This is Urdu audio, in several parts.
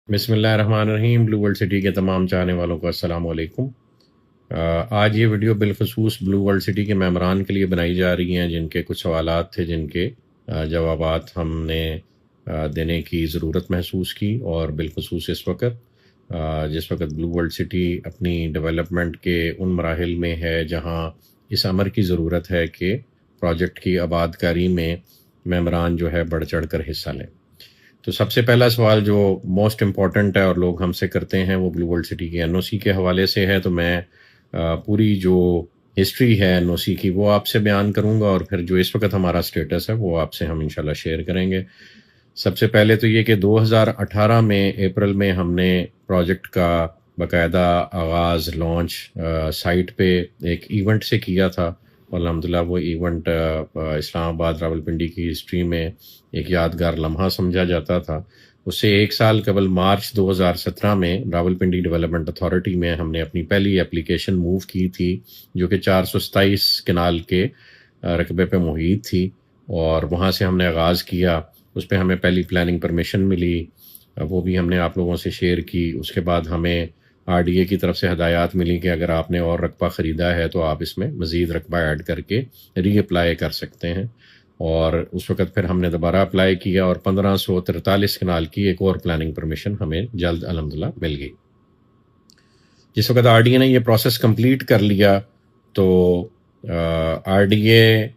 بسم اللہ الرحمن الرحیم۔ بلو ورلڈ سٹی کے تمام چاہنے والوں کو السلام علیکم۔ آج یہ ویڈیو بالخصوص بلو ورلڈ سٹی کے ممبران کے لیے بنائی جا رہی ہیں جن کے کچھ سوالات تھے، جن کے جوابات ہم نے دینے کی ضرورت محسوس کی، اور بالخصوص اس وقت جس وقت بلو ورلڈ سٹی اپنی ڈیولپمنٹ کے ان مراحل میں ہے جہاں اس امر کی ضرورت ہے کہ پروجیکٹ کی آباد کاری میں ممبران جو ہے بڑھ چڑھ کر حصہ لیں۔ تو سب سے پہلا سوال جو موسٹ امپورٹنٹ ہے اور لوگ ہم سے کرتے ہیں وہ بلو ورلڈ سٹی کے NOC کے حوالے سے ہے، تو میں پوری جو ہسٹری ہے NOC کی وہ آپ سے بیان کروں گا، اور پھر جو اس وقت ہمارا سٹیٹس ہے وہ آپ سے ہم انشاءاللہ شیئر کریں گے۔ سب سے پہلے تو یہ کہ 2018 میں اپریل میں ہم نے پروجیکٹ کا باقاعدہ آغاز لانچ سائٹ پہ ایک ایونٹ سے کیا تھا، اور الحمدللہ وہ ایونٹ اسلام آباد راولپنڈی کی ہسٹری میں ایک یادگار لمحہ سمجھا جاتا تھا۔ اس سے ایک سال قبل مارچ 2017 میں راولپنڈی ڈیولپمنٹ اتھارٹی میں ہم نے اپنی پہلی اپلیکیشن موو کی تھی، جو کہ 427 کنال کے رقبے پہ محیط تھی، اور وہاں سے ہم نے آغاز کیا۔ اس پہ ہمیں پہلی پلاننگ پرمیشن ملی، وہ بھی ہم نے آپ لوگوں سے شیئر کی۔ اس کے بعد ہمیں RDA کی طرف سے ہدایات ملی کہ اگر آپ نے اور رقبہ خریدا ہے تو آپ اس میں مزید رقبہ ایڈ کر کے ری اپلائی کر سکتے ہیں، اور اس وقت پھر ہم نے دوبارہ اپلائی کیا، اور 1543 کنال کی ایک اور پلاننگ پرمیشن ہمیں جلد الحمدللہ مل گئی۔ جس وقت RDA نے یہ پروسیس کمپلیٹ کر لیا تو RDA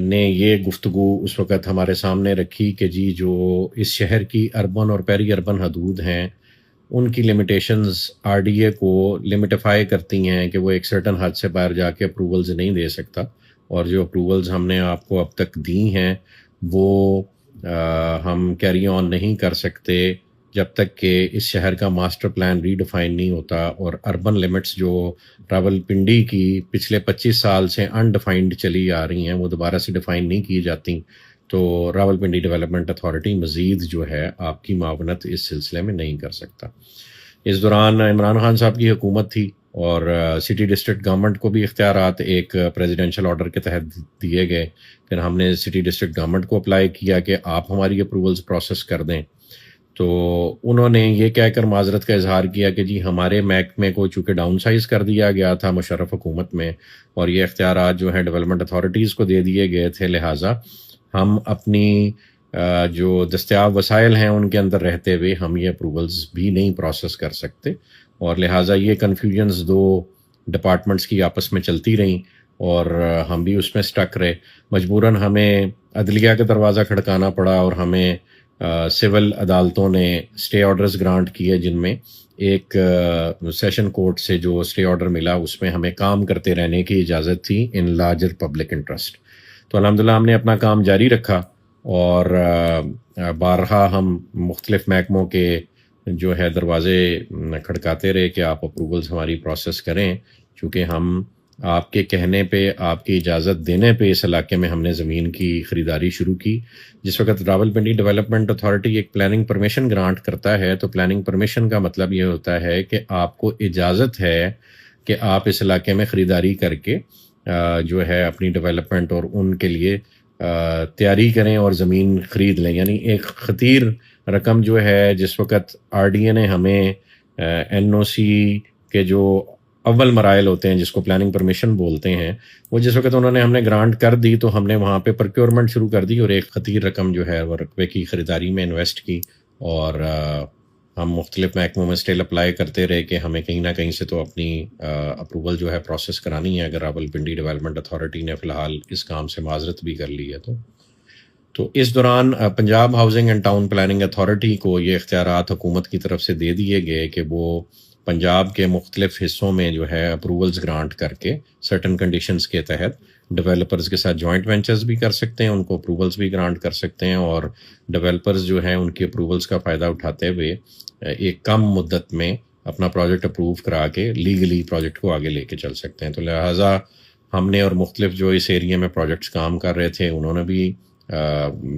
نے یہ گفتگو اس وقت ہمارے سامنے رکھی کہ جی جو اس شہر کی اربن اور پیری اربن حدود ہیں ان کی لمیٹیشنز RDA کو لمیٹیفائی کرتی ہیں کہ وہ ایک سرٹن حد سے باہر جا کے اپروولز نہیں دے سکتا، اور جو اپروولز ہم نے آپ کو اب تک دی ہیں وہ ہم کیری آن نہیں کر سکتے جب تک کہ اس شہر کا ماسٹر پلان ری ڈیفائن نہیں ہوتا، اور اربن لیمٹس جو راولپنڈی کی پچھلے 25 سال سے انڈیفائنڈ چلی آ رہی ہیں وہ دوبارہ سے ڈیفائن نہیں کی جاتی، تو راولپنڈی ڈیولپمنٹ اتھارٹی مزید جو ہے آپ کی معاونت اس سلسلے میں نہیں کر سکتا۔ اس دوران عمران خان صاحب کی حکومت تھی، اور سٹی ڈسٹرکٹ گورنمنٹ کو بھی اختیارات ایک پریزیڈنشل آرڈر کے تحت دیے گئے۔ پھر ہم نے سٹی ڈسٹرکٹ گورنمنٹ کو اپلائی کیا کہ آپ ہماری اپروولز پروسیس کر دیں، تو انہوں نے یہ کہہ کر معذرت کا اظہار کیا کہ جی ہمارے محکمے کو چونکہ ڈاؤن سائز کر دیا گیا تھا مشرف حکومت میں، اور یہ اختیارات جو ہیں ڈیولپمنٹ اتھارٹیز کو دے دیے گئے تھے، لہٰذا ہم اپنی جو دستیاب وسائل ہیں ان کے اندر رہتے ہوئے ہم یہ اپروولز بھی نہیں پروسیس کر سکتے، اور لہٰذا یہ کنفیوژنز دو ڈپارٹمنٹس کی آپس میں چلتی رہیں، اور ہم بھی اس میں سٹک رہے۔ مجبوراً ہمیں عدلیہ کا دروازہ کھڑکانا پڑا، اور ہمیں سول عدالتوں نے اسٹے آرڈرز گرانٹ کیے، جن میں ایک سیشن کورٹ سے جو اسٹے آرڈر ملا اس میں ہمیں کام کرتے رہنے کی اجازت تھی ان لارجر پبلک انٹرسٹ۔ تو الحمدللہ ہم نے اپنا کام جاری رکھا، اور بارہا ہم مختلف محکموں کے جو ہے دروازے کھڑکاتے رہے کہ آپ اپروولز ہماری پروسیس کریں، چونکہ ہم آپ کے کہنے پہ، آپ کی اجازت دینے پہ اس علاقے میں ہم نے زمین کی خریداری شروع کی۔ جس وقت راولپنڈی ڈیولپمنٹ اتھارٹی ایک پلاننگ پرمیشن گرانٹ کرتا ہے تو پلاننگ پرمیشن کا مطلب یہ ہوتا ہے کہ آپ کو اجازت ہے کہ آپ اس علاقے میں خریداری کر کے جو ہے اپنی ڈیولپمنٹ اور ان کے لیے تیاری کریں اور زمین خرید لیں۔ یعنی ایک خطیر رقم جو ہے جس وقت RDA نے ہمیں NOC کے جو اول مراحل ہوتے ہیں جس کو پلاننگ پرمیشن بولتے ہیں، وہ جس وقت انہوں نے ہم نے گرانٹ کر دی تو ہم نے وہاں پہ پروکیورمنٹ شروع کر دی، اور ایک خطیر رقم جو ہے وہ رقبے کی خریداری میں انویسٹ کی، اور ہم مختلف محکموں میں اسٹل اپلائی کرتے رہے کہ ہمیں کہیں نہ کہیں سے تو اپنی اپروول جو ہے پروسیس کرانی ہے، اگر راولپنڈی ڈیولپمنٹ اتھارٹی نے فی الحال اس کام سے معذرت بھی کر لی ہے تو اس دوران Punjab housing and town planning authority کو یہ اختیارات حکومت کی طرف سے دے دیے گئے کہ وہ پنجاب کے مختلف حصوں میں جو ہے اپروولز گرانٹ کر کے سرٹن کنڈیشنز کے تحت ڈیولپرز کے ساتھ جوائنٹ وینچرز بھی کر سکتے ہیں، ان کو اپروولز بھی گرانٹ کر سکتے ہیں، اور ڈیولپرز جو ہیں ان کی اپروولز کا فائدہ اٹھاتے ہوئے ایک کم مدت میں اپنا پروجیکٹ اپروو کرا کے لیگلی پروجیکٹ کو آگے لے کے چل سکتے ہیں۔ تو لہٰذا ہم نے اور مختلف جو اس ایریے میں پروجیکٹس کام کر رہے تھے انہوں نے بھی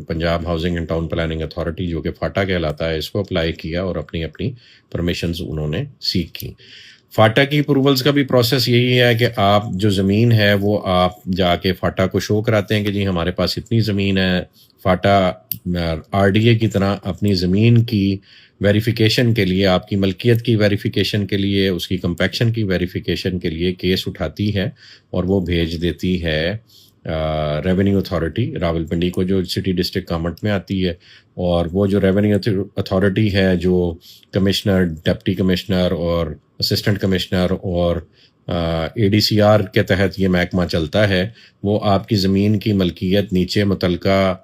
Punjab housing and town planning authority جو کہ فاٹا کہلاتا ہے اس کو اپلائی کیا، اور اپنی اپنی پرمیشنز انہوں نے سیکھ کی۔ فاٹا کی اپروولز کا بھی پروسیس یہی ہے کہ آپ جو زمین ہے وہ آپ جا کے فاٹا کو شو کراتے ہیں کہ جی ہمارے پاس اتنی زمین ہے. فاٹا آر ڈی اے کی طرح اپنی زمین کی ویریفیکیشن کے لیے، آپ کی ملکیت کی ویریفیکیشن کے لیے، اس کی کمپیکشن کی ویریفیکیشن کے لیے کیس اٹھاتی ہے اور وہ بھیج دیتی ہے ریونیو اتھارٹی راولپنڈی کو، جو سٹی ڈسٹرکٹ گورنمنٹ میں آتی ہے. اور وہ جو ریونیو اتھارٹی ہے، جو کمشنر، ڈپٹی کمشنر اور اسسٹنٹ کمشنر اور اے ڈی سی آر کے تحت یہ محکمہ چلتا ہے، وہ آپ کی زمین کی ملکیت نیچے متعلقہ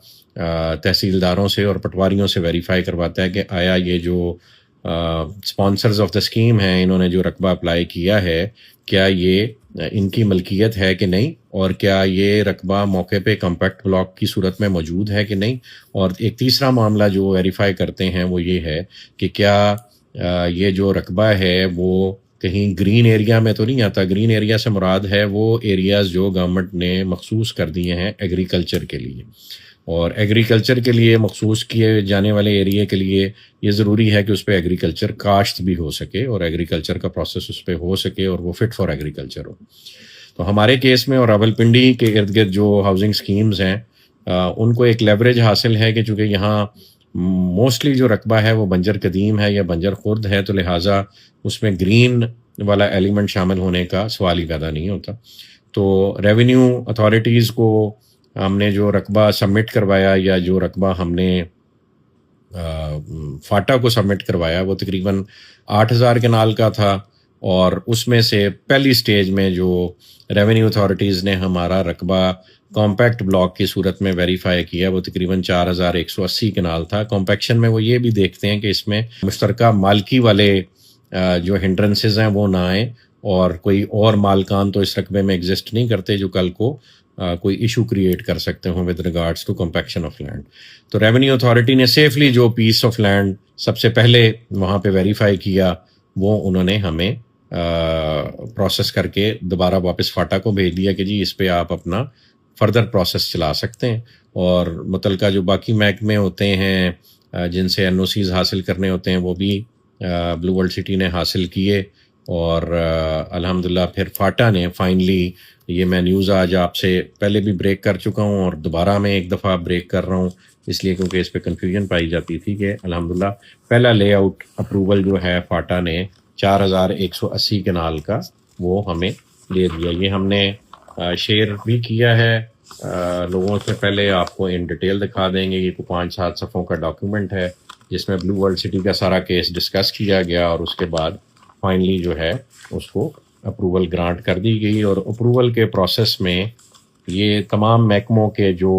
تحصیلداروں سے اور پٹواریوں سے ویریفائی کرواتا ہے کہ آیا یہ جو اسپانسرز آف دا اسکیم ہیں، انہوں نے جو رقبہ اپلائی کیا ہے، کیا یہ ان کی ملکیت ہے کہ نہیں، اور کیا یہ رقبہ موقع پہ کمپیکٹ بلاک کی صورت میں موجود ہے کہ نہیں. اور ایک تیسرا معاملہ جو ویریفائی کرتے ہیں وہ یہ ہے کہ کیا یہ جو رقبہ ہے وہ کہیں گرین ایریا میں تو نہیں آتا. گرین ایریا سے مراد ہے وہ ایریاز جو گورنمنٹ نے مخصوص کر دیے ہیں ایگریکلچر کے لیے، اور ایگریکلچر کے لیے مخصوص کیے جانے والے ایریے کے لیے یہ ضروری ہے کہ اس پہ ایگریکلچر کاشت بھی ہو سکے اور ایگریکلچر کا پروسیس اس پہ ہو سکے اور وہ فٹ فار ایگریکلچر ہو. تو ہمارے کیس میں اور راولپنڈی کے ارد گرد جو ہاؤسنگ سکیمز ہیں ان کو ایک لیوریج حاصل ہے کہ چونکہ یہاں موسٹلی جو رقبہ ہے وہ بنجر قدیم ہے یا بنجر خرد ہے، تو لہٰذا اس میں گرین والا ایلیمنٹ شامل ہونے کا سوال ہی پیدا نہیں ہوتا. تو ریونیو اتھارٹیز کو ہم نے جو رقبہ سبمٹ کروایا یا جو رقبہ ہم نے فاٹا کو سبمٹ کروایا وہ تقریباً 8,000 کنال کا تھا، اور اس میں سے پہلی سٹیج میں جو ریونیو اتھارٹیز نے ہمارا رقبہ کمپیکٹ بلاک کی صورت میں ویریفائی کیا وہ تقریباً 4,180 کنال تھا. کمپیکشن میں وہ یہ بھی دیکھتے ہیں کہ اس میں مشترکہ مالکی والے جو ہنڈرنسز ہیں وہ نہ آئیں، اور کوئی اور مالکان تو اس رقبے میں ایگزسٹ نہیں کرتے جو کل کو کوئی ایشو کریٹ کر سکتے ہوں with regards to compaction of land. تو ریونیو اتھارٹی نے سیفلی جو پیس آف لینڈ سب سے پہلے وہاں پہ ویریفائی کیا وہ انہوں نے ہمیں پروسیس کر کے دوبارہ واپس فاٹا کو بھیج دیا کہ جی اس پہ آپ اپنا فردر پروسیس چلا سکتے ہیں. اور متعلقہ جو باقی محکمے ہوتے ہیں جن سے این او سیز حاصل کرنے ہوتے ہیں وہ بھی بلو ورلڈ سٹی نے حاصل کیے، اور الحمدللہ پھر فاٹا نے فائنلی، یہ میں نیوز آج آپ سے پہلے بھی بریک کر چکا ہوں اور دوبارہ میں ایک دفعہ بریک کر رہا ہوں اس لیے کیونکہ اس پہ کنفیوژن پائی جاتی تھی، کہ الحمدللہ پہلا لے آؤٹ اپروول جو ہے فاٹا نے 4,180 کنال کا وہ ہمیں دے دیا. یہ ہم نے شیئر بھی کیا ہے لوگوں سے. پہلے آپ کو ان ڈیٹیل دکھا دیں گے. یہ 5-7 صفحوں کا ڈاکیومنٹ ہے جس میں بلو ورلڈ سٹی کا سارا کیس ڈسکس کیا گیا، اور اس کے بعد فائنلی جو ہے اس کو اپروول گرانٹ کر دی گئی. اور اپروول کے پروسیس میں یہ تمام محکموں کے جو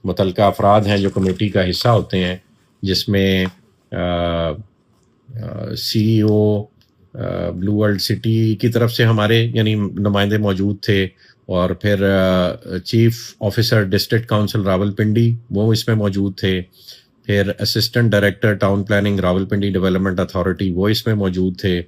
متعلقہ افراد ہیں جو کمیٹی کا حصہ ہوتے ہیں، جس میں سی ای او بلو ورلڈ سٹی کی طرف سے ہمارے یعنی نمائندے موجود تھے، اور پھر chief officer district council Rawalpindi وہ اس میں موجود تھے، پھر assistant director town planning Rawalpindi development authority وہ اس میں موجود تھے،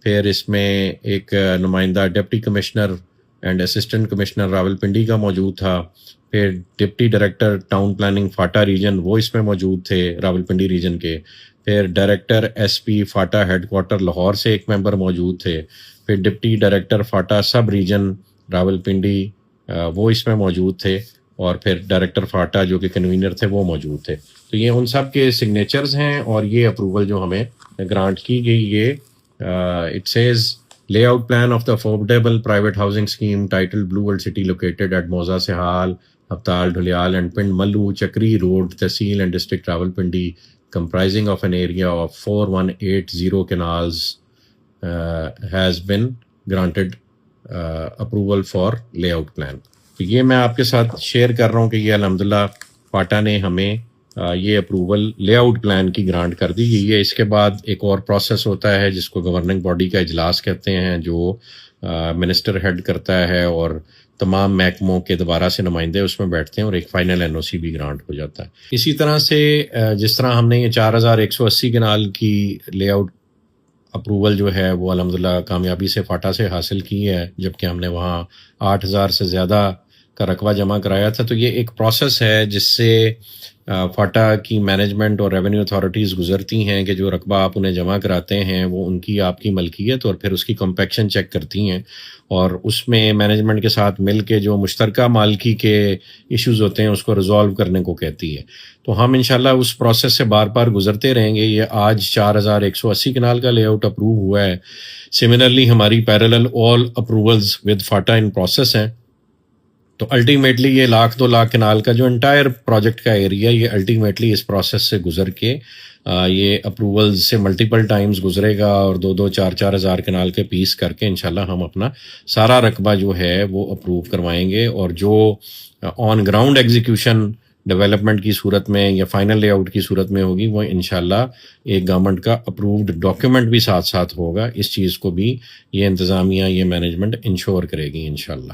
پھر اس میں ایک نمائندہ deputy commissioner and assistant commissioner Rawalpindi کا موجود تھا، پھر deputy director town planning PHATA region وہ اس میں موجود تھے راولپنڈی ریجن کے، پھر director S P PHATA headquarter Lahore سے ایک ممبر موجود تھے، پھر deputy director PHATA sub region Rawalpindi وہ اس میں موجود تھے، اور پھر ڈائریکٹر فاٹا جو کہ کنوینر تھے وہ موجود تھے. تو یہ ان سب کے سگنیچرز ہیں، اور یہ اپروول جو ہمیں گرانٹ کی گئی یہ it says layout plan of the affordable private housing scheme title blue world city located at موزہ سہال ہفتال ڈھلیال اینڈ پنڈ ملو چکری روڈ تحصیل and district Rawalpindi comprising of an area of 4180 canals has been granted approval for layout plan. تو یہ میں آپ کے ساتھ شیئر کر رہا ہوں کہ یہ الحمدللہ فاٹا نے ہمیں یہ اپروول لے آؤٹ پلان کی گرانٹ کر دی گئی ہے. اس کے بعد ایک اور پروسیس ہوتا ہے جس کو گورننگ باڈی کا اجلاس کہتے ہیں، جو منسٹر ہیڈ کرتا ہے، اور تمام محکموں کے دوبارہ سے نمائندے اس میں بیٹھتے ہیں، اور ایک فائنل این او سی بھی گرانٹ ہو جاتا ہے. اسی طرح سے جس طرح ہم نے یہ 4,180 کنال کی لے آؤٹ اپروول جو ہے وہ الحمدللہ کامیابی سے فاٹا سے حاصل کی ہے، جبکہ ہم نے وہاں 8,000 سے زیادہ کا رقبہ جمع کرایا تھا. تو یہ ایک پروسیس ہے جس سے فاٹا کی مینجمنٹ اور ریونیو اتھارٹیز گزرتی ہیں کہ جو رقبہ آپ انہیں جمع کراتے ہیں وہ ان کی آپ کی ملکیت، اور پھر اس کی کمپیکشن چیک کرتی ہیں اور اس میں مینجمنٹ کے ساتھ مل کے جو مشترکہ مالکی کے ایشوز ہوتے ہیں اس کو ریزالو کرنے کو کہتی ہے. تو ہم انشاءاللہ اس پروسیس سے بار بار گزرتے رہیں گے. یہ آج 4180 کنال کا لے آؤٹ اپروو ہوا ہے. سملرلی ہماری parallel all approvals with FATA in process ہیں. تو الٹیمیٹلی یہ 1,00,000-2,00,000 کنال کا جو انٹائر پروجیکٹ کا ایریا یہ الٹیمیٹلی اس پروسیس سے گزر کے یہ اپروولز سے ملٹیپل ٹائمز گزرے گا اور 2-4 ہزار کنال کے پیس کر کے انشاءاللہ ہم اپنا سارا رقبہ جو ہے وہ اپروو کروائیں گے. اور جو آن گراؤنڈ ایگزیکیوشن ڈیولپمنٹ کی صورت میں یا فائنل لے آؤٹ کی صورت میں ہوگی وہ انشاءاللہ ایک گورنمنٹ کا اپرووڈ ڈاکیومنٹ بھی ساتھ ساتھ ہوگا. اس چیز کو بھی یہ انتظامیہ یہ مینجمنٹ انشور کرے گی انشاءاللہ.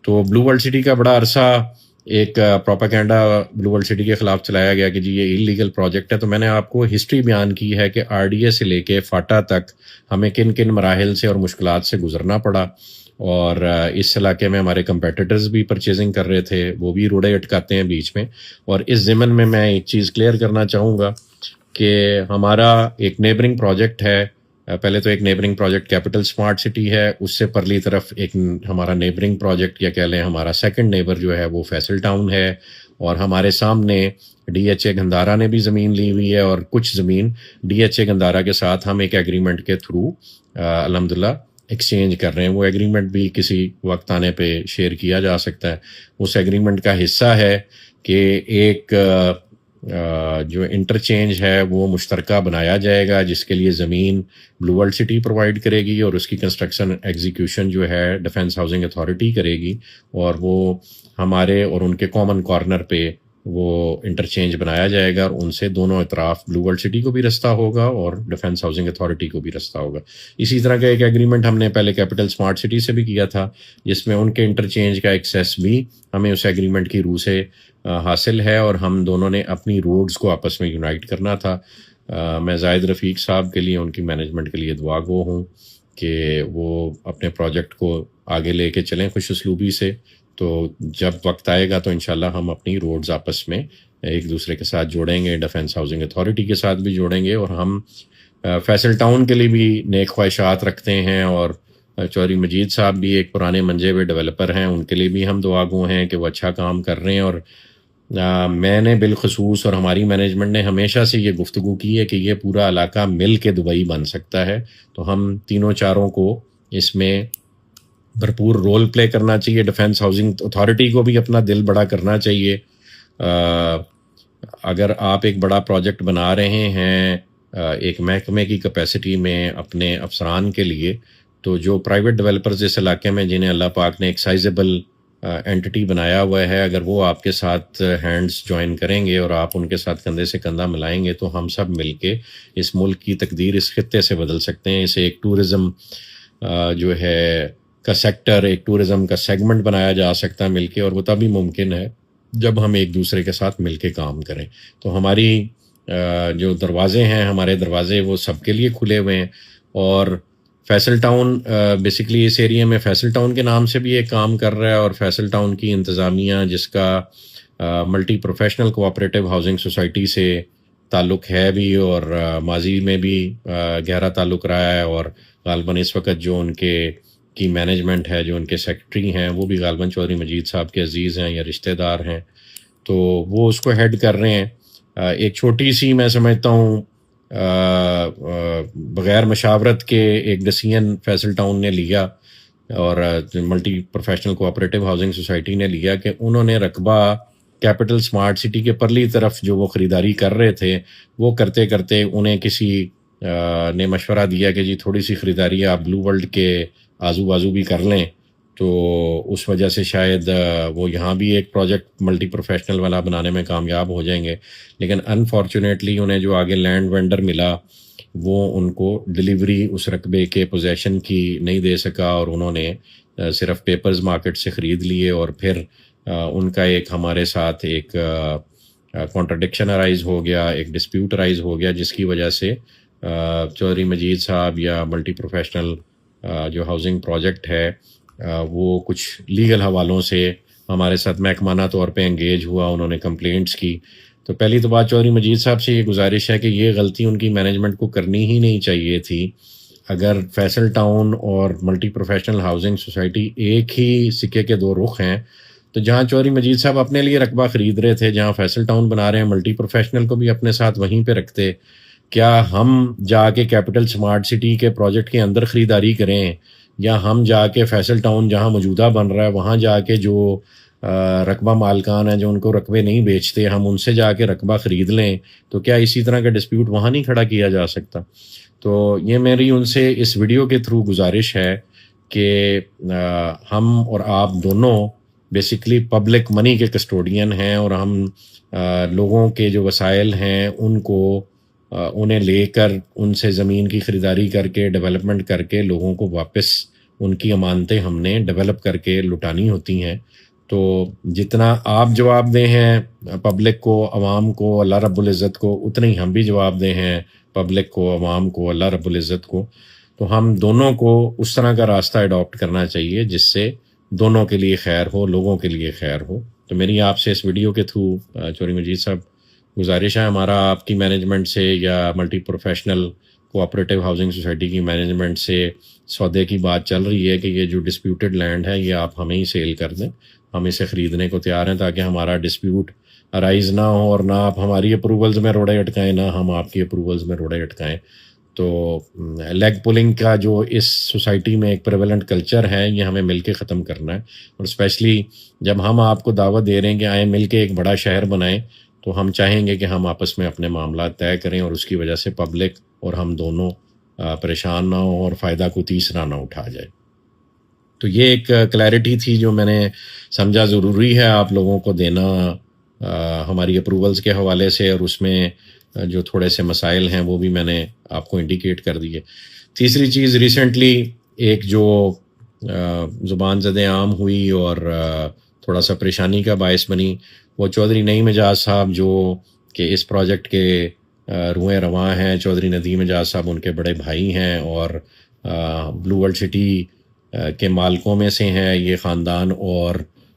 تو بلو ورلڈ سٹی کا بڑا عرصہ ایک پروپیگنڈا بلو ورلڈ سٹی کے خلاف چلایا گیا کہ جی یہ انلیگل پروجیکٹ ہے. تو میں نے آپ کو ہسٹری بیان کی ہے کہ آر ڈی اے سے لے کے فاٹا تک ہمیں کن کن مراحل سے اور مشکلات سے گزرنا پڑا، اور اس علاقے میں ہمارے کمپیٹیٹرز بھی پرچیزنگ کر رہے تھے، وہ بھی روڑے اٹکاتے ہیں بیچ میں. اور اس ضمن میں ایک چیز کلیئر کرنا چاہوں گا کہ ہمارا ایک نیبرنگ پروجیکٹ ہے. پہلے تو ایک neighbouring project capital smart city ہے، اس سے پرلی طرف ایک ہمارا نیبرنگ پروجیکٹ یا کہہ لیں ہمارا سیکنڈ نیبر جو ہے وہ فیصل ٹاؤن ہے. اور ہمارے سامنے ڈی ایچ اے گندھارا نے بھی زمین لی ہوئی ہے، اور کچھ زمین ڈی ایچ اے گندھارا کے ساتھ ہم ایک ایگریمنٹ کے تھرو الحمدللہ ایکسچینج کر رہے ہیں. وہ ایگریمنٹ بھی کسی وقت آنے پہ شیئر کیا جا سکتا ہے. اس ایگریمنٹ کا حصہ ہے کہ ایک جو انٹرچینج ہے وہ مشترکہ بنایا جائے گا، جس کے لیے زمین بلو ورلڈ سٹی پرووائڈ کرے گی اور اس کی کنسٹرکشن ایگزیکیوشن جو ہے ڈیفنس ہاؤسنگ اتھارٹی کرے گی. اور وہ ہمارے اور ان کے کامن کارنر پہ وہ انٹرچینج بنایا جائے گا، اور ان سے دونوں اطراف بلو ورلڈ سٹی کو بھی رستہ ہوگا اور ڈیفنس ہاؤسنگ اتھارٹی کو بھی رستہ ہوگا. اسی طرح کا ایک ایگریمنٹ ہم نے پہلے کیپٹل سمارٹ سٹی سے بھی کیا تھا، جس میں ان کے انٹرچینج کا ایکسیس بھی ہمیں اس ایگریمنٹ کی روح سے حاصل ہے، اور ہم دونوں نے اپنی روڈز کو آپس میں یونائٹ کرنا تھا. میں زائد رفیق صاحب کے لیے، ان کی مینجمنٹ کے لیے دعا گو ہوں کہ وہ اپنے پروجیکٹ کو آگے لے کے چلیں خوش اسلوبی سے. تو جب وقت آئے گا تو انشاءاللہ ہم اپنی روڈز آپس میں ایک دوسرے کے ساتھ جوڑیں گے، ڈیفنس ہاؤسنگ اتھارٹی کے ساتھ بھی جوڑیں گے. اور ہم فیصل ٹاؤن کے لیے بھی نیک خواہشات رکھتے ہیں، اور چودھری مجید صاحب بھی ایک پرانے منجے ہوئے ڈیولپر ہیں، ان کے لیے بھی ہم دعا گو ہیں کہ وہ اچھا کام کر رہے ہیں. اور میں نے بالخصوص اور ہماری مینجمنٹ نے ہمیشہ سے یہ گفتگو کی ہے کہ یہ پورا علاقہ مل کے دبئی بن سکتا ہے. تو ہم تینوں چاروں کو اس میں بھرپور رول پلے کرنا چاہیے. ڈیفنس ہاؤسنگ اتھارٹی کو بھی اپنا دل بڑا کرنا چاہیے. اگر آپ ایک بڑا پروجیکٹ بنا رہے ہیں ایک محکمے کی کیپیسٹی میں اپنے افسران کے لیے، تو جو پرائیویٹ ڈیولپرز اس علاقے میں جنہیں اللہ پاک نے ایک سائزیبل اینٹی بنایا ہوا ہے، اگر وہ آپ کے ساتھ ہینڈز جوائن کریں گے اور آپ ان کے ساتھ کندھے سے کندھا ملائیں گے، تو ہم سب مل کے اس ملک کی تقدیر اس خطے سے بدل سکتے ہیں. اسے ایک ٹورزم جو ہے کا سیکٹر، ایک ٹورزم کا سیگمنٹ بنایا جا سکتا ہے مل کے، اور وہ تبھی ممکن ہے جب ہم ایک دوسرے کے ساتھ مل کے کام کریں. تو ہماری جو دروازے ہیں، ہمارے دروازے وہ سب کے لیے کھلے ہوئے ہیں. اور فیصل ٹاؤن بیسکلی اس ایریا میں فیصل ٹاؤن کے نام سے بھی ایک کام کر رہا ہے، اور فیصل ٹاؤن کی انتظامیہ جس کا multi professional cooperative housing society سے تعلق ہے بھی، اور ماضی میں بھی گہرا تعلق رہا ہے، اور غالباً اس وقت جو ان کی مینجمنٹ ہے، جو ان کے سیکرٹری ہیں، وہ بھی غالباً چودھری مجید صاحب کے عزیز ہیں یا رشتہ دار ہیں، تو وہ اس کو ہیڈ کر رہے ہیں. ایک چھوٹی سی میں سمجھتا ہوں بغیر مشاورت کے ایک ڈیسیژن فیصل ٹاؤن نے لیا، اور multi professional cooperative housing society نے لیا کہ انہوں نے رقبہ کیپٹل سمارٹ سٹی کے پرلی طرف جو وہ خریداری کر رہے تھے، وہ کرتے کرتے انہیں کسی نے مشورہ دیا کہ جی تھوڑی سی خریداری آپ بلو ورلڈ کے آزو بازو بھی کر لیں. تو اس وجہ سے شاید وہ یہاں بھی ایک پروجیکٹ ملٹی پروفیشنل والا بنانے میں کامیاب ہو جائیں گے. لیکن انفارچونیٹلی انہیں جو آگے لینڈ وینڈر ملا وہ ان کو ڈیلیوری اس رقبے کے پوزیشن کی نہیں دے سکا، اور انہوں نے صرف پیپرز مارکیٹ سے خرید لیے. اور پھر ان کا ایک ہمارے ساتھ ایک کانٹرڈکشن ارائز ہو گیا، ایک ڈسپیوٹ ارائز ہو گیا، جس کی وجہ سے چودھری مجید صاحب یا ملٹی پروفیشنل جو ہاؤسنگ پروجیکٹ ہے وہ کچھ لیگل حوالوں سے ہمارے ساتھ محکمانہ طور پہ انگیج ہوا. انہوں نے کمپلینٹس کی. تو پہلی تو بات چودھری مجید صاحب سے یہ گزارش ہے کہ یہ غلطی ان کی مینجمنٹ کو کرنی ہی نہیں چاہیے تھی. اگر فیصل ٹاؤن اور ملٹی پروفیشنل ہاؤسنگ سوسائٹی ایک ہی سکے کے دو رخ ہیں، تو جہاں چودھری مجید صاحب اپنے لیے رقبہ خرید رہے تھے، جہاں فیصل ٹاؤن بنا رہے ہیں، ملٹی پروفیشنل کو بھی اپنے ساتھ وہیں پہ رکھتے. کیا ہم جا کے کیپٹل سمارٹ سٹی کے پروجیکٹ کے اندر خریداری کریں، یا ہم جا کے فیصل ٹاؤن جہاں موجودہ بن رہا ہے وہاں جا کے جو رقبہ مالکان ہیں جو ان کو رقبے نہیں بیچتے، ہم ان سے جا کے رقبہ خرید لیں؟ تو کیا اسی طرح کا ڈسپیوٹ وہاں نہیں کھڑا کیا جا سکتا؟ تو یہ میری ان سے اس ویڈیو کے تھرو گزارش ہے کہ ہم اور آپ دونوں بیسکلی پبلک منی کے کسٹوڈین ہیں، اور ہم لوگوں کے جو وسائل ہیں ان کو انہیں لے کر ان سے زمین کی خریداری کر کے ڈیولپمنٹ کر کے لوگوں کو واپس ان کی امانتیں ہم نے ڈیولپ کر کے لٹانی ہوتی ہیں. تو جتنا آپ جواب دہ ہیں پبلک کو، عوام کو، اللہ رب العزت کو، اتنے ہی ہم بھی جواب دہ ہیں پبلک کو، عوام کو، اللہ رب العزت کو. تو ہم دونوں کو اس طرح کا راستہ اڈاپٹ کرنا چاہیے جس سے دونوں کے لیے خیر ہو، لوگوں کے لیے خیر ہو. تو میری آپ سے اس ویڈیو کے تھرو چودھری مجید صاحب گزارش ہے، ہمارا آپ کی مینجمنٹ سے یا multi professional cooperative housing society کی مینجمنٹ سے سودے کی بات چل رہی ہے کہ یہ جو ڈسپیوٹڈ لینڈ ہے یہ آپ ہمیں ہی سیل کر دیں. ہم اسے خریدنے کو تیار ہیں تاکہ ہمارا ڈسپیوٹ ارائز نہ ہو، اور نہ آپ ہماری اپروولز میں روڑے اٹکائیں، نہ ہم آپ کی اپروولز میں روڑے اٹکائیں. تو لیگ پولنگ کا جو اس سوسائٹی میں ایک پریویلنٹ کلچر ہے یہ ہمیں مل کے ختم کرنا ہے. اور اسپیشلی جب ہم آپ کو دعوت دے رہے ہیں کہ آئیں مل کے ایک بڑا شہر بنائیں، تو ہم چاہیں گے کہ ہم آپس میں اپنے معاملات طے کریں اور اس کی وجہ سے پبلک اور ہم دونوں پریشان نہ ہوں اور فائدہ کو تیسرا نہ اٹھا جائے. تو یہ ایک کلیئرٹی تھی جو میں نے سمجھا ضروری ہے آپ لوگوں کو دینا ہماری اپروولز کے حوالے سے، اور اس میں جو تھوڑے سے مسائل ہیں وہ بھی میں نے آپ کو انڈیکیٹ کر دیے. تیسری چیز، ریسنٹلی ایک جو زبان زد عام ہوئی اور تھوڑا سا پریشانی کا باعث بنی، وہ چودھری نعیم اعجاز صاحب جو کہ اس پروجیکٹ کے روئیں رواں ہیں. چودھری ندیم اعجاز صاحب ان کے بڑے بھائی ہیں اور بلو ورلڈ سٹی کے مالکوں میں سے ہیں یہ خاندان، اور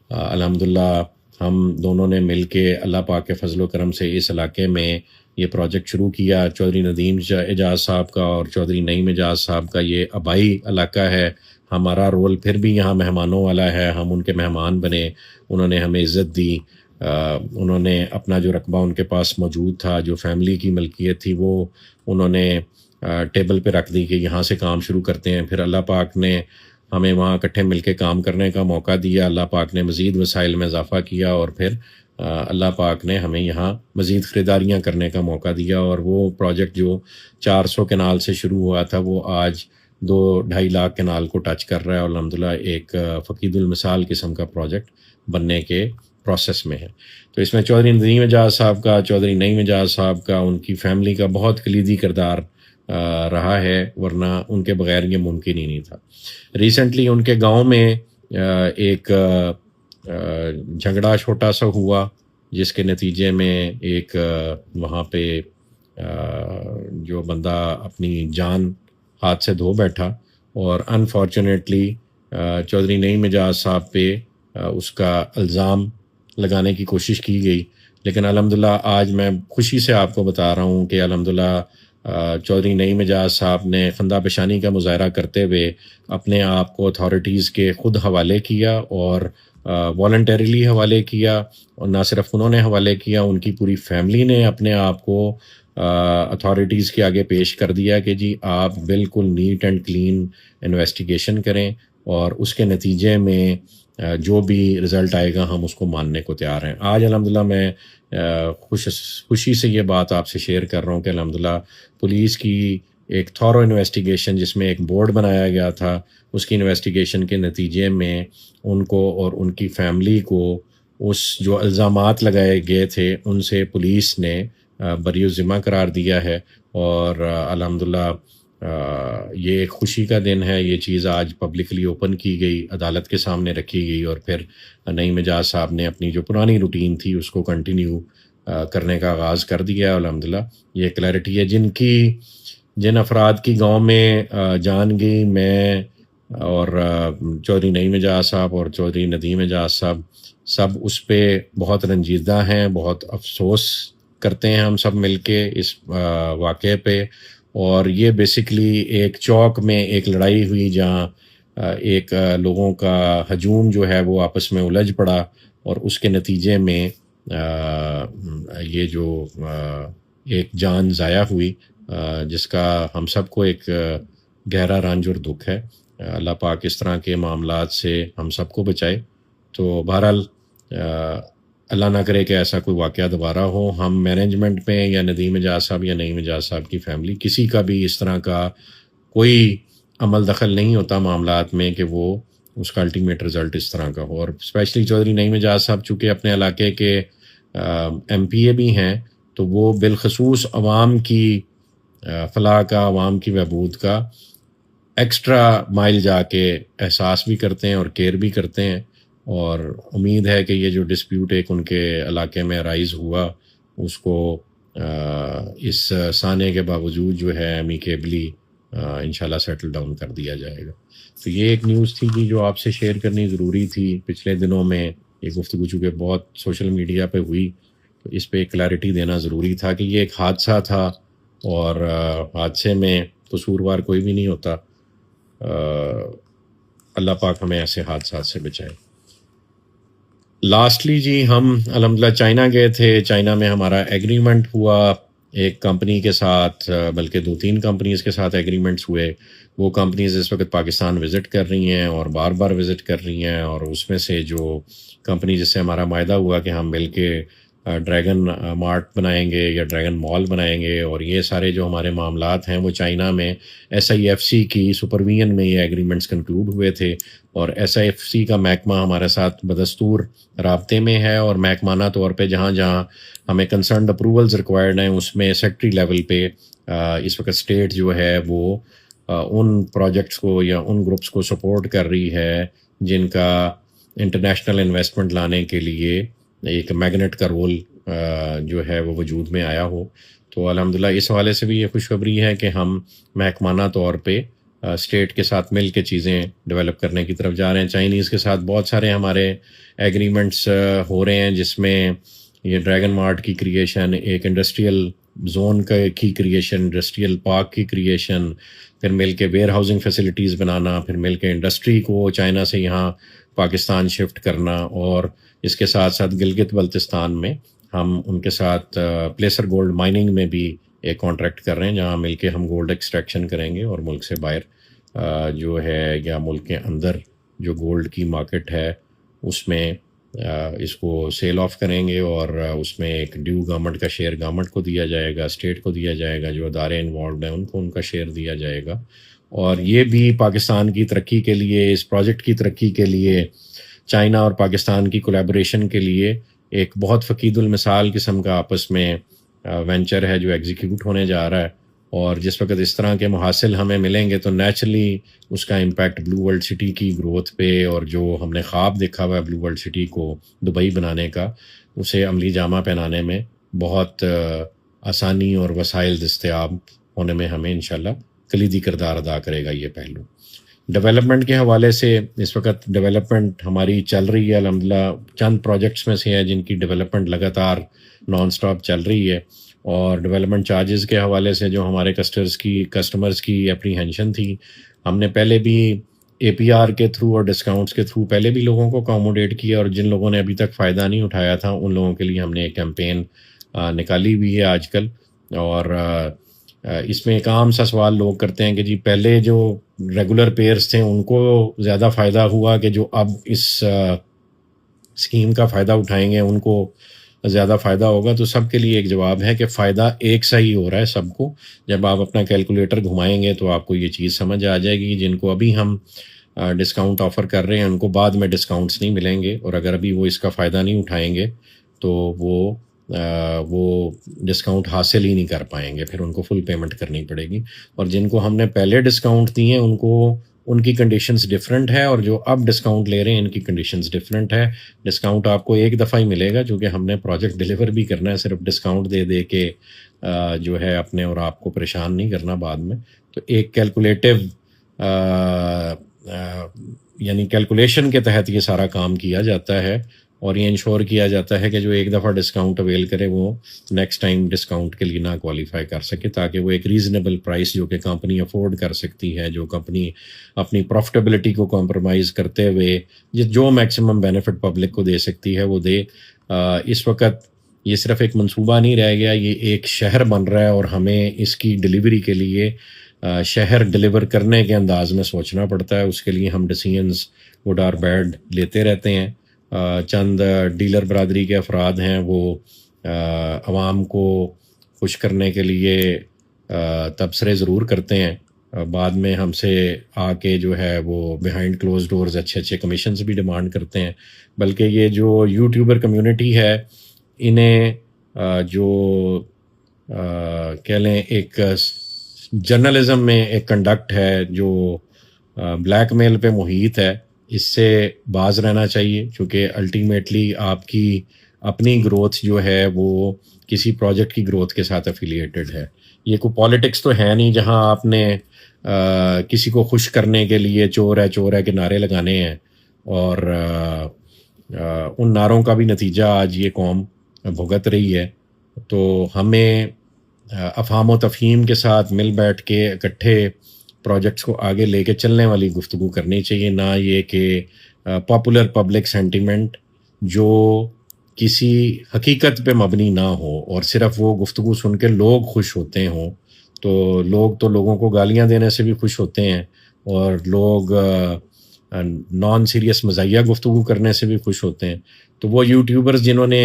الحمدللہ ہم دونوں نے مل کے اللہ پاک کے فضل و کرم سے اس علاقے میں یہ پروجیکٹ شروع کیا. چودھری ندیم اعجاز صاحب کا اور چودھری نعیم اعجاز صاحب کا یہ آبائی علاقہ ہے. ہمارا رول پھر بھی یہاں مہمانوں والا ہے، ہم ان کے مہمان بنے، انہوں نے ہمیں عزت دی، انہوں نے اپنا جو رقبہ ان کے پاس موجود تھا، جو فیملی کی ملکیت تھی، وہ انہوں نے ٹیبل پہ رکھ دی کہ یہاں سے کام شروع کرتے ہیں. پھر اللہ پاک نے ہمیں وہاں اکٹھے مل کے کام کرنے کا موقع دیا، اللہ پاک نے مزید وسائل میں اضافہ کیا، اور پھر اللہ پاک نے ہمیں یہاں مزید خریداریاں کرنے کا موقع دیا. اور وہ پروجیکٹ جو 400 کنال سے شروع ہوا تھا وہ آج 2-2.5 لاکھ کنال کو ٹچ کر رہا ہے، اور الحمدللہ ایک فقید المثال قسم کا پروجیکٹ بننے کے پروسیس میں ہے. تو اس میں چودھری ندیم اعجاز صاحب کا، چودھری نعیم اعجاز صاحب کا، ان کی فیملی کا بہت کلیدی کردار رہا ہے، ورنہ ان کے بغیر یہ ممکن ہی نہیں تھا. ریسنٹلی ان کے گاؤں میں ایک جھگڑا چھوٹا سا ہوا جس کے نتیجے میں ایک وہاں پہ جو بندہ اپنی جان ہاتھ سے دھو بیٹھا، اور انفارچونیٹلی چودھری نعیم اعجاز صاحب پہ اس کا الزام لگانے کی کوشش کی گئی. لیکن الحمدللہ آج میں خوشی سے آپ کو بتا رہا ہوں کہ الحمدللہ چودھری نعیم اعجاز صاحب نے خندہ پیشانی کا مظاہرہ کرتے ہوئے اپنے آپ کو اتھارٹیز کے خود حوالے کیا، اور والنٹریلی حوالے کیا. اور نہ صرف انہوں نے حوالے کیا، ان کی پوری فیملی نے اپنے آپ کو اتھارٹیز کے آگے پیش کر دیا کہ جی آپ بالکل نیٹ اینڈ کلین انویسٹیگیشن کریں، اور اس کے نتیجے میں جو بھی رزلٹ آئے گا ہم اس کو ماننے کو تیار ہیں. آج الحمدللہ میں خوشی سے یہ بات آپ سے شیئر کر رہا ہوں کہ الحمدللہ پولیس کی ایک تھورو انویسٹیگیشن جس میں ایک بورڈ بنایا گیا تھا، اس کی انویسٹیگیشن کے نتیجے میں ان کو اور ان کی فیملی کو اس جو الزامات لگائے گئے تھے ان سے پولیس نے بری الذمہ قرار دیا ہے. اور الحمدللہ یہ ایک خوشی کا دن ہے. یہ چیز آج پبلکلی اوپن کی گئی، عدالت کے سامنے رکھی گئی، اور پھر نعیم اعجاز صاحب نے اپنی جو پرانی روٹین تھی اس کو کنٹینیو کرنے کا آغاز کر دیا. الحمدللہ یہ کلیئرٹی ہے. جن افراد کی گاؤں میں جان گئی، میں اور چودھری نعیم اعجاز صاحب اور چودھری ندیم اعجاز صاحب سب اس پہ بہت رنجیدہ ہیں، بہت افسوس کرتے ہیں ہم سب مل کے اس واقعے پہ. اور یہ بیسیکلی ایک چوک میں ایک لڑائی ہوئی جہاں ایک لوگوں کا ہجوم جو ہے وہ آپس میں الجھ پڑا، اور اس کے نتیجے میں یہ جو ایک جان ضائع ہوئی، جس کا ہم سب کو ایک گہرا رنج اور دکھ ہے. اللہ پاک اس طرح کے معاملات سے ہم سب کو بچائے. تو بہرحال اللہ نہ کرے کہ ایسا کوئی واقعہ دوبارہ ہو. ہم مینجمنٹ میں یا ندیم اعجاز صاحب یا نعیم اعجاز صاحب کی فیملی، کسی کا بھی اس طرح کا کوئی عمل دخل نہیں ہوتا معاملات میں کہ وہ اس کا الٹیمیٹ رزلٹ اس طرح کا ہو. اور اسپیشلی چودھری نعیم اعجاز صاحب چونکہ اپنے علاقے کے ایم پی اے بھی ہیں، تو وہ بالخصوص عوام کی فلاح کا، عوام کی بہبود کا ایکسٹرا مائل جا کے احساس بھی کرتے ہیں اور کیئر بھی کرتے ہیں. اور امید ہے کہ یہ جو ڈسپیوٹ ایک ان کے علاقے میں رائز ہوا، اس کو اس سانے کے باوجود جو ہے امیکیبلی انشاءاللہ سیٹل ڈاؤن کر دیا جائے گا. تو یہ ایک نیوز تھی جی جو آپ سے شیئر کرنی ضروری تھی. پچھلے دنوں میں یہ گفتگو چونکہ بہت سوشل میڈیا پہ ہوئی، تو اس پہ کلیئرٹی دینا ضروری تھا کہ یہ ایک حادثہ تھا، اور حادثے میں قصوروار کوئی بھی نہیں ہوتا. اللہ پاک ہمیں ایسے حادثات سے بچائے. لاسٹلی جی ہم الحمدللہ چائنا گئے تھے. چائنا میں ہمارا ایگریمنٹ ہوا ایک کمپنی کے ساتھ، بلکہ 2-3 کمپنیز کے ساتھ ایگریمنٹس ہوئے. وہ کمپنیز اس وقت پاکستان وزٹ کر رہی ہیں اور بار بار وزٹ کر رہی ہیں. اور اس میں سے جو کمپنی جس سے ہمارا معاہدہ ہوا کہ ہم مل کے ڈریگن مارٹ بنائیں گے یا ڈریگن مال بنائیں گے، اور یہ سارے جو ہمارے معاملات ہیں وہ چائنا میں SIFC کی سپرویژن میں یہ ایگریمنٹس کنکلوڈ ہوئے تھے. اور SIFC کا محکمہ ہمارے ساتھ بدستور رابطے میں ہے، اور محکمانہ طور پہ جہاں جہاں ہمیں کنسرنڈ اپروولز ریکوائرڈ ہیں اس میں سیکٹری لیول پہ اس وقت اسٹیٹ جو ہے وہ ان پروجیکٹس کو یا ان گروپس کو سپورٹ کر رہی ہے جن کا انٹرنیشنل انویسٹمنٹ لانے کے لیے ایک میگنیٹ کا رول جو ہے وہ وجود میں آیا ہو. تو الحمدللہ اس حوالے سے بھی یہ خوشخبری ہے کہ ہم محکمانہ طور پہ اسٹیٹ کے ساتھ مل کے چیزیں ڈیولپ کرنے کی طرف جا رہے ہیں. چائنیز کے ساتھ بہت سارے ہمارے ایگریمنٹس ہو رہے ہیں، جس میں یہ ڈریگن مارٹ کی کریشن، ایک انڈسٹریل زون کی کریشن، انڈسٹریل پارک کی کریشن، پھر مل کے ویئر ہاؤسنگ فیسلٹیز بنانا، پھر مل کے انڈسٹری کو چائنا سے یہاں پاکستان شفٹ کرنا. اور اس کے ساتھ ساتھ گلگت بلتستان میں ہم ان کے ساتھ پلیسر گولڈ مائننگ میں بھی ایک کانٹریکٹ کر رہے ہیں، جہاں مل کے ہم گولڈ ایکسٹریکشن کریں گے اور ملک سے باہر جو ہے یا ملک کے اندر جو گولڈ کی مارکیٹ ہے اس میں اس کو سیل آف کریں گے. اور اس میں ایک ڈیو گورنمنٹ کا شیئر گورنمنٹ کو دیا جائے گا، اسٹیٹ کو دیا جائے گا، جو ادارے انوالوڈ ہیں ان کو ان کا شیئر دیا جائے گا. اور یہ بھی پاکستان کی ترقی کے لیے، اس پروجیکٹ کی ترقی کے لیے، چائنا اور پاکستان کی کولیبوریشن کے لیے ایک بہت فقید المثال قسم کا آپس میں وینچر ہے جو ایگزیکیوٹ ہونے جا رہا ہے. اور جس وقت اس طرح کے محاصل ہمیں ملیں گے تو نیچرلی اس کا امپیکٹ بلو ورلڈ سٹی کی گروتھ پہ، اور جو ہم نے خواب دیکھا ہوا ہے بلو ورلڈ سٹی کو دبئی بنانے کا، اسے عملی جامہ پہنانے میں بہت آسانی اور وسائل دستیاب ہونے میں ہمیں انشاءاللہ کلیدی کردار ادا کرے گا یہ پہلو. ڈیولپمنٹ کے حوالے سے اس وقت ڈیولپمنٹ ہماری چل رہی ہے الحمدللہ. چند پروجیکٹس میں سے ہے جن کی ڈیولپمنٹ لگاتار نان سٹاپ چل رہی ہے. اور ڈیولپمنٹ چارجز کے حوالے سے جو ہمارے کسٹمرز کی اپریہینشن تھی، ہم نے پہلے بھی APR کے تھرو اور ڈسکاؤنٹس کے تھرو پہلے بھی لوگوں کو اکاموڈیٹ کیا، اور جن لوگوں نے ابھی تک فائدہ نہیں اٹھایا تھا ان لوگوں کے لیے ہم نے ایک کیمپین نکالی ہوئی ہے آج کل. اور اس میں ایک عام سا سوال لوگ کرتے ہیں کہ جی پہلے جو ریگولر پیئرز تھے ان کو زیادہ فائدہ ہوا کہ جو اب اس اسکیم کا فائدہ اٹھائیں گے ان کو زیادہ فائدہ ہوگا؟ تو سب کے لیے ایک جواب ہے کہ فائدہ ایک سا ہی ہو رہا ہے سب کو. جب آپ اپنا کیلکولیٹر گھمائیں گے تو آپ کو یہ چیز سمجھ آ جائے گی. جن کو ابھی ہم ڈسکاؤنٹ آفر کر رہے ہیں ان کو بعد میں ڈسکاؤنٹس نہیں ملیں گے، اور اگر ابھی وہ اس کا فائدہ نہیں اٹھائیں گے تو وہ ڈسکاؤنٹ حاصل ہی نہیں کر پائیں گے، پھر ان کو فل پیمنٹ کرنی پڑے گی. اور جن کو ہم نے پہلے ڈسکاؤنٹ دیے ہیں ان کی کنڈیشنز ڈفرینٹ ہے، اور جو اب ڈسکاؤنٹ لے رہے ہیں ان کی کنڈیشنز ڈفرینٹ ہے. ڈسکاؤنٹ آپ کو ایک دفعہ ہی ملے گا کیونکہ ہم نے پروجیکٹ ڈیلیور بھی کرنا ہے. صرف ڈسکاؤنٹ دے دے کے جو ہے اپنے اور آپ کو پریشان نہیں کرنا بعد میں. تو ایک کیلکولیٹو یعنی کیلکولیشن کے تحت یہ سارا کام کیا جاتا ہے. اور یہ انشور کیا جاتا ہے کہ جو ایک دفعہ ڈسکاؤنٹ اویل کرے وہ نیکسٹ ٹائم ڈسکاؤنٹ کے لیے نہ کوالیفائی کر سکے، تاکہ وہ ایک ریزنیبل پرائس جو کہ کمپنی افورڈ کر سکتی ہے، جو کمپنی اپنی پروفٹیبلٹی کو کمپرومائز کرتے ہوئے جو میکسیمم بینیفٹ پبلک کو دے سکتی ہے وہ دے۔ اس وقت یہ صرف ایک منصوبہ نہیں رہ گیا، یہ ایک شہر بن رہا ہے، اور ہمیں اس کی ڈلیوری کے لیے شہر ڈلیور کرنے کے انداز میں سوچنا پڑتا ہے۔ اس کے لیے ہم ڈیسیژنز گڈ اور بیڈ لیتے رہتے ہیں۔ چند ڈیلر برادری کے افراد ہیں، وہ عوام کو خوش کرنے کے لیے تبصرے ضرور کرتے ہیں، بعد میں ہم سے آ کے جو ہے وہ بیہائنڈ کلوز ڈورز اچھے کمیشنز بھی ڈیمانڈ کرتے ہیں۔ بلکہ یہ جو یوٹیوبر کمیونٹی ہے، انہیں جو کہہ لیں ایک جرنلزم میں ایک کنڈکٹ ہے جو بلیک میل پہ محیط ہے، اس سے باز رہنا چاہیے، چونکہ الٹیمیٹلی آپ کی اپنی گروتھ جو ہے وہ کسی پروجیکٹ کی گروتھ کے ساتھ افیلیٹڈ ہے۔ یہ کوئی پالیٹکس تو ہے نہیں جہاں آپ نے کسی کو خوش کرنے کے لیے چور ہے کے نعرے لگانے ہیں، اور ان نعروں کا بھی نتیجہ آج یہ قوم بھگت رہی ہے۔ تو ہمیں افہام و تفہیم کے ساتھ مل بیٹھ کے اکٹھے پروجیکٹس کو آگے لے کے چلنے والی گفتگو کرنی چاہیے، نہ یہ کہ پاپولر پبلک سینٹیمنٹ جو کسی حقیقت پہ مبنی نہ ہو، اور صرف وہ گفتگو سن کے لوگ خوش ہوتے ہوں۔ تو لوگوں کو گالیاں دینے سے بھی خوش ہوتے ہیں، اور لوگ نان سیریس مزاحیہ گفتگو کرنے سے بھی خوش ہوتے ہیں۔ تو وہ یوٹیوبرز جنہوں نے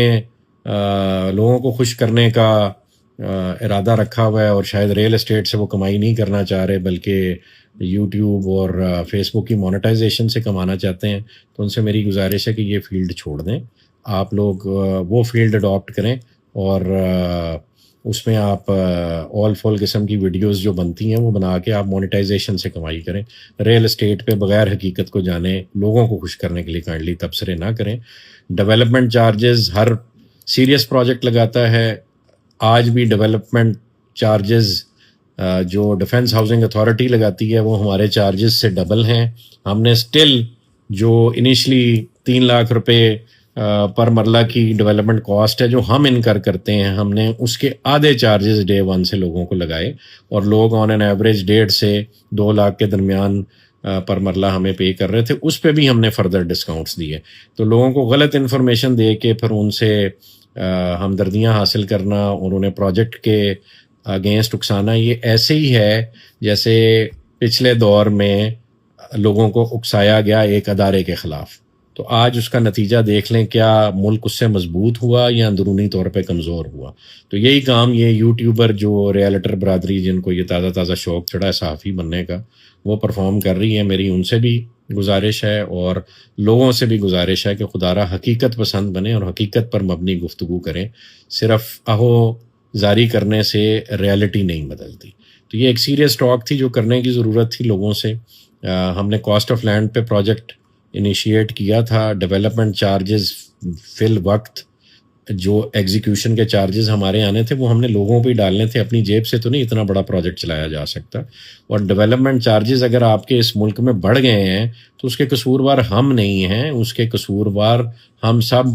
لوگوں کو خوش کرنے کا ارادہ رکھا ہوا ہے، اور شاید ریل اسٹیٹ سے وہ کمائی نہیں کرنا چاہ رہے بلکہ یوٹیوب اور فیس بک کی مونیٹائزیشن سے کمانا چاہتے ہیں، تو ان سے میری گزارش ہے کہ یہ فیلڈ چھوڑ دیں، آپ لوگ وہ فیلڈ اڈاپٹ کریں، اور اس میں آپ آل فول قسم کی ویڈیوز جو بنتی ہیں وہ بنا کے آپ مونیٹائزیشن سے کمائی کریں۔ ریل اسٹیٹ پہ بغیر حقیقت کو جانے لوگوں کو خوش کرنے کے لیے کائنڈلی تبصرے نہ کریں۔ ڈیولپمنٹ چارجز ہر سیریس پروجیکٹ لگاتا ہے، آج بھی ڈیولپمنٹ چارجز جو ڈیفنس ہاؤسنگ اتھارٹی لگاتی ہے وہ ہمارے چارجز سے ڈبل ہیں۔ ہم نے سٹل جو انیشلی 3 لاکھ روپے پر مرلہ کی ڈیولپمنٹ کاسٹ ہے جو ہم انکر کرتے ہیں، ہم نے اس کے آدھے چارجز ڈے 1 سے لوگوں کو لگائے، اور لوگ آن این ایوریج 1.5 سے 2 لاکھ کے درمیان پر مرلہ ہمیں پے کر رہے تھے، اس پہ بھی ہم نے فردر ڈسکاؤنٹس دیے۔ تو لوگوں کو غلط انفارمیشن دے کے پھر ان سے ہمدردیاں حاصل کرنا اور انہیں پروجیکٹ کے اگینسٹ اکسانا، یہ ایسے ہی ہے جیسے پچھلے دور میں لوگوں کو اکسایا گیا ایک ادارے کے خلاف۔ تو آج اس کا نتیجہ دیکھ لیں، کیا ملک اس سے مضبوط ہوا یا اندرونی طور پہ کمزور ہوا۔ تو یہی کام یہ یوٹیوبر جو ریالٹر برادری جن کو یہ تازہ شوق چڑھا ہے صحافی بننے کا، وہ پرفارم کر رہی ہے۔ میری ان سے بھی گزارش ہے اور لوگوں سے بھی گزارش ہے کہ خدا را حقیقت پسند بنیں اور حقیقت پر مبنی گفتگو کریں، صرف اہو زاری کرنے سے ریالٹی نہیں بدلتی۔ تو یہ ایک سیریس ٹاک تھی جو کرنے کی ضرورت تھی لوگوں سے۔ ہم نے کاسٹ آف لینڈ پہ پروجیکٹ انیشیٹ کیا تھا، ڈیولپمنٹ چارجز فی الوقت جو ایگزیکیوشن کے چارجز ہمارے آنے تھے وہ ہم نے لوگوں پہ ہی ڈالنے تھے، اپنی جیب سے تو نہیں اتنا بڑا پروجیکٹ چلایا جا سکتا۔ اور ڈیولپمنٹ چارجز اگر آپ کے اس ملک میں بڑھ گئے ہیں تو اس کے قصوروار ہم نہیں ہیں، اس کے قصوروار ہم سب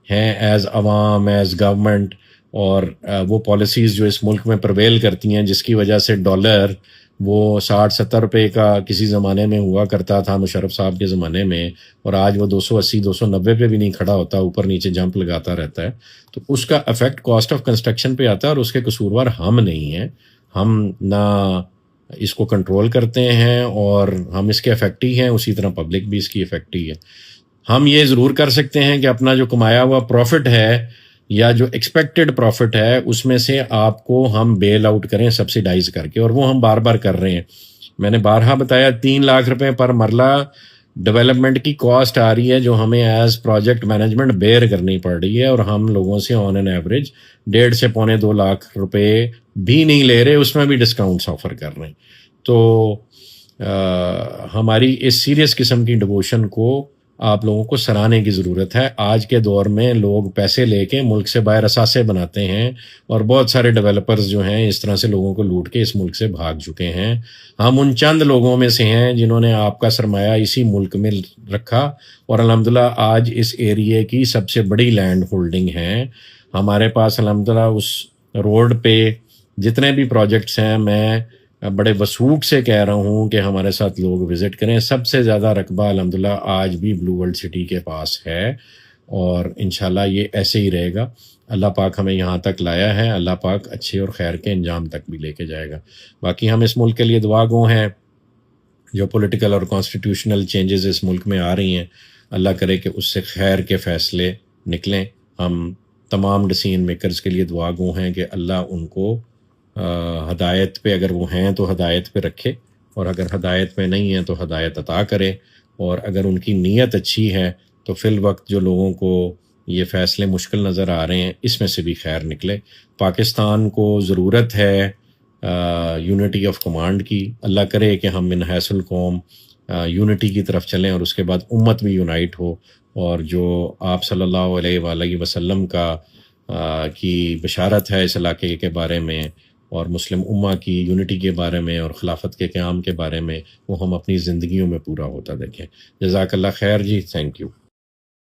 ہیں، ایز عوام، ایز گورنمنٹ، اور وہ پالیسیز جو اس ملک میں پرویل کرتی ہیں جس کی وجہ سے ڈالر وہ 60-70 روپے کا کسی زمانے میں ہوا کرتا تھا مشرف صاحب کے زمانے میں، اور آج وہ 280-290 پہ بھی نہیں کھڑا ہوتا، اوپر نیچے جمپ لگاتا رہتا ہے۔ تو اس کا افیکٹ کاسٹ آف کنسٹرکشن پہ آتا ہے، اور اس کے قصوروار ہم نہیں ہیں، ہم نہ اس کو کنٹرول کرتے ہیں اور ہم اس کے افیکٹی ہیں، اسی طرح پبلک بھی اس کی افیکٹی ہے۔ ہم یہ ضرور کر سکتے ہیں کہ اپنا جو کمایا ہوا پروفٹ ہے یا جو ایکسپیکٹڈ پروفٹ ہے اس میں سے آپ کو ہم بیل آؤٹ کریں سبسیڈائز کر کے، اور وہ ہم بار بار کر رہے ہیں۔ میں نے بارہا بتایا 3 لاکھ روپے پر مرلہ ڈیولپمنٹ کی کاسٹ آ رہی ہے جو ہمیں ایز پروجیکٹ مینجمنٹ بیئر کرنی پڑ رہی ہے، اور ہم لوگوں سے آن این ایوریج 1.5 سے 1.25-2 لاکھ روپے بھی نہیں لے رہے، اس میں بھی ڈسکاؤنٹس آفر کر رہے ہیں۔ تو ہماری اس سیریس قسم کی ڈیووشن کو آپ لوگوں کو سراہنے کی ضرورت ہے۔ آج کے دور میں لوگ پیسے لے کے ملک سے باہر اثاثے بناتے ہیں، اور بہت سارے ڈیولپرز جو ہیں اس طرح سے لوگوں کو لوٹ کے اس ملک سے بھاگ چکے ہیں۔ ہم ان چند لوگوں میں سے ہیں جنہوں نے آپ کا سرمایہ اسی ملک میں رکھا، اور الحمدللہ آج اس ایریے کی سب سے بڑی لینڈ ہولڈنگ ہے ہمارے پاس۔ الحمدللہ اس روڈ پہ جتنے بھی پروجیکٹس ہیں، میں بڑے وثوق سے کہہ رہا ہوں کہ ہمارے ساتھ لوگ وزٹ کریں۔ سب سے زیادہ رقبہ الحمدللہ آج بھی بلو ورلڈ سٹی کے پاس ہے، اور انشاءاللہ یہ ایسے ہی رہے گا۔ اللہ پاک ہمیں یہاں تک لایا ہے، اللہ پاک اچھے اور خیر کے انجام تک بھی لے کے جائے گا۔ باقی ہم اس ملک کے لیے دعا گو ہیں۔ جو پولیٹیکل اور کانسٹیٹیوشنل چینجز اس ملک میں آ رہی ہیں، اللہ کرے کہ اس سے خیر کے فیصلے نکلیں۔ ہم تمام ڈسیژن میکرز کے لیے دعا گو ہیں کہ اللہ ان کو ہدایت پہ، اگر وہ ہیں تو ہدایت پہ رکھے، اور اگر ہدایت پہ نہیں ہیں تو ہدایت عطا کرے، اور اگر ان کی نیت اچھی ہے تو فی الوقت جو لوگوں کو یہ فیصلے مشکل نظر آ رہے ہیں اس میں سے بھی خیر نکلے۔ پاکستان کو ضرورت ہے یونٹی آف کمانڈ کی۔ اللہ کرے کہ ہم من حیث القوم یونٹی کی طرف چلیں، اور اس کے بعد امت بھی یونائٹ ہو، اور جو آپ صلی اللہ علیہ وآلہ وسلم کی بشارت ہے اس علاقے کے بارے میں، اور مسلم امہ کی یونٹی کے بارے میں اور خلافت کے قیام کے بارے میں، وہ ہم اپنی زندگیوں میں پورا ہوتا دیکھیں۔ جزاک اللہ خیر جی، تھینک یو۔